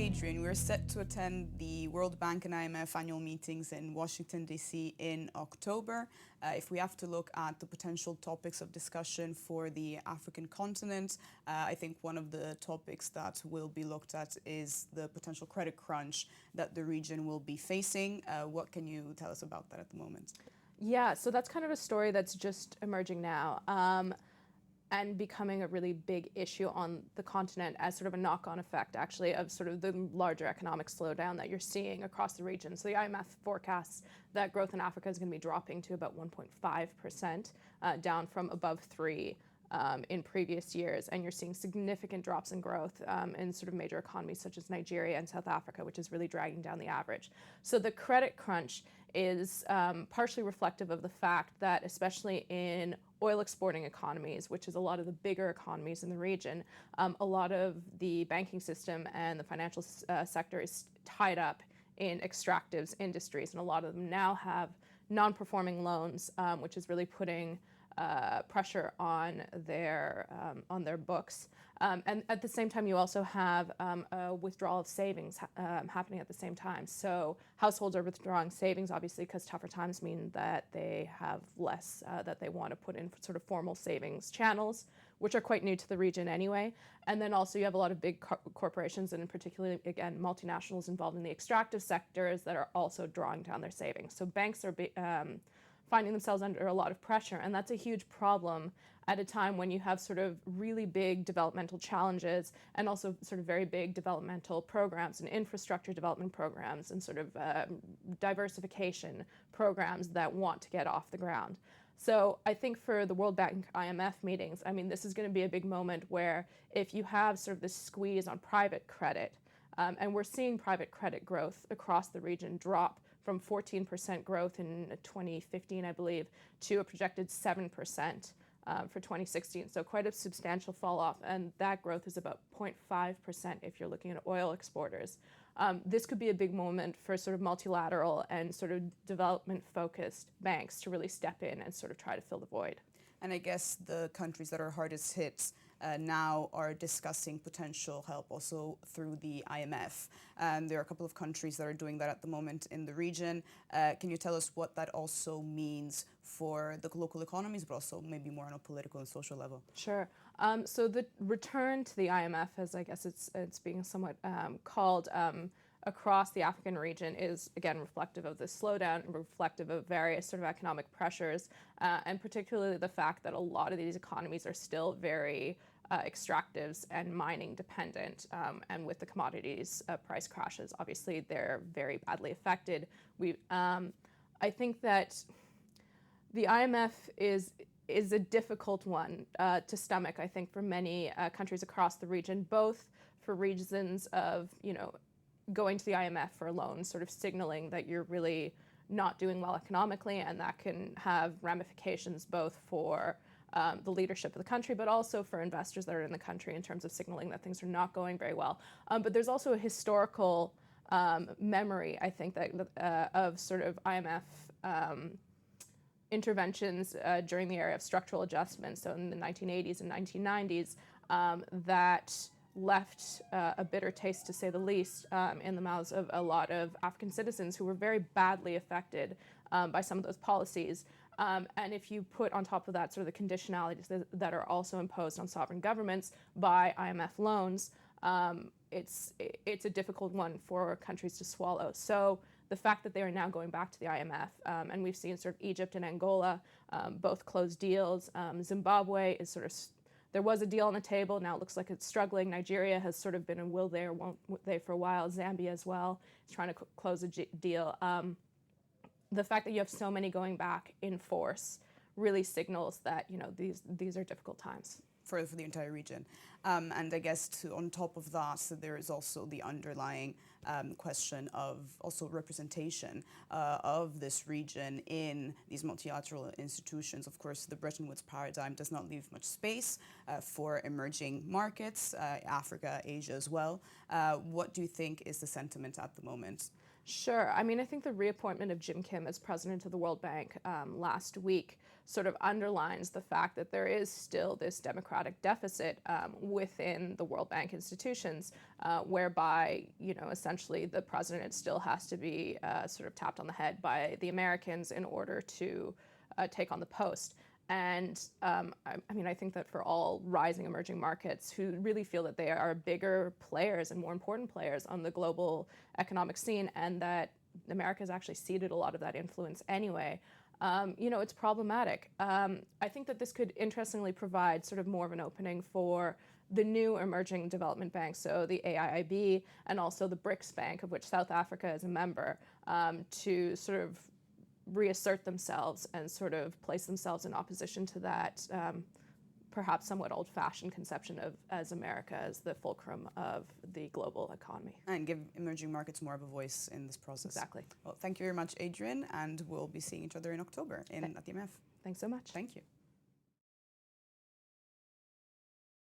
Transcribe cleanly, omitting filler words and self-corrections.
Adrienne, we're set to attend the World Bank and IMF annual meetings in Washington, D.C. in October. If we have to look at the potential topics of discussion for the African continent, I think one of the topics that will be looked at is the potential credit crunch that the region will be facing. What can you tell us about that at the moment? Yeah, so that's kind of a story that's just emerging now. And becoming a really big issue on the continent as sort of a knock-on effect, actually, of sort of the larger economic slowdown that you're seeing across the region. So the IMF forecasts that growth in Africa is going to be dropping to about 1.5%, down from above 3% in previous years. And you're seeing significant drops in growth in sort of major economies such as Nigeria and South Africa, which is really dragging down the average. So the credit crunch is partially reflective of the fact that, especially in oil exporting economies, which is a lot of the bigger economies in the region, a lot of the banking system and the financial sector is tied up in extractives industries, and a lot of them now have non-performing loans, which is really putting pressure on their books. And at the same time, you also have a withdrawal of savings happening at the same time. So households are withdrawing savings, obviously, because tougher times mean that they have less that they want to put in sort of formal savings channels, which are quite new to the region anyway. And then also you have a lot of big corporations, and particularly, again, multinationals involved in the extractive sectors that are also drawing down their savings. So banks are finding themselves under a lot of pressure, and that's a huge problem at a time when you have sort of really big developmental challenges and also sort of very big developmental programs and infrastructure development programs and sort of diversification programs that want to get off the ground. So I think for the World Bank IMF meetings, I mean, this is going to be a big moment where if you have sort of this squeeze on private credit, and we're seeing private credit growth across the region drop from 14% growth in 2015, I believe, to a projected 7% for 2016. So quite a substantial fall off, and that growth is about 0.5% if you're looking at oil exporters. This could be a big moment for sort of multilateral and sort of development-focused banks to really step in and sort of try to fill the void. And I guess the countries that are hardest hit now are discussing potential help also through the IMF. There are a couple of countries that are doing that at the moment in the region. Can you tell us what that also means for the local economies, but also maybe more on a political and social level? Sure. So the return to the IMF, as I guess it's being somewhat called, across the African region is, again, reflective of the slowdown, reflective of various sort of economic pressures, and particularly the fact that a lot of these economies are still very extractives and mining dependent, and with the commodities price crashes, obviously they're very badly affected. I think that the IMF is a difficult one to stomach, I think, for many countries across the region, both for reasons of, going to the IMF for a loan, sort of signaling that you're really not doing well economically, and that can have ramifications both for the leadership of the country, but also for investors that are in the country in terms of signaling that things are not going very well. But there's also a historical memory, I think, that of sort of IMF interventions during the era of structural adjustment, so in the 1980s and 1990s, that left a bitter taste, to say the least, in the mouths of a lot of African citizens who were very badly affected by some of those policies. And if you put on top of that sort of the conditionalities that are also imposed on sovereign governments by IMF loans, it's a difficult one for countries to swallow. So the fact that they are now going back to the IMF, and we've seen sort of Egypt and Angola both close deals. Zimbabwe is sort of, there was a deal on the table, now it looks like it's struggling. Nigeria has sort of been in will they or won't they for a while. Zambia as well is trying to close a deal. The fact that you have so many going back in force really signals that, these are difficult times. For the entire region. And I guess on top of that, so there is also the underlying question of also representation of this region in these multilateral institutions. Of course, the Bretton Woods paradigm does not leave much space for emerging markets, Africa, Asia as well. What do you think is the sentiment at the moment? Sure. I mean, I think the reappointment of Jim Kim as president of the World Bank last week sort of underlines the fact that there is still this democratic deficit within the World Bank institutions, whereby, essentially the president still has to be sort of tapped on the head by the Americans in order to take on the post. And I think that for all rising emerging markets who really feel that they are bigger players and more important players on the global economic scene, and that America has actually ceded a lot of that influence anyway, it's problematic. I think that this could interestingly provide sort of more of an opening for the new emerging development banks, so the AIIB and also the BRICS Bank, of which South Africa is a member, to sort of reassert themselves and sort of place themselves in opposition to that perhaps somewhat old-fashioned conception of as America as the fulcrum of the global economy. And give emerging markets more of a voice in this process. Exactly. Well, thank you very much, Adrienne, and we'll be seeing each other in October at the IMF. Thanks so much. Thank you.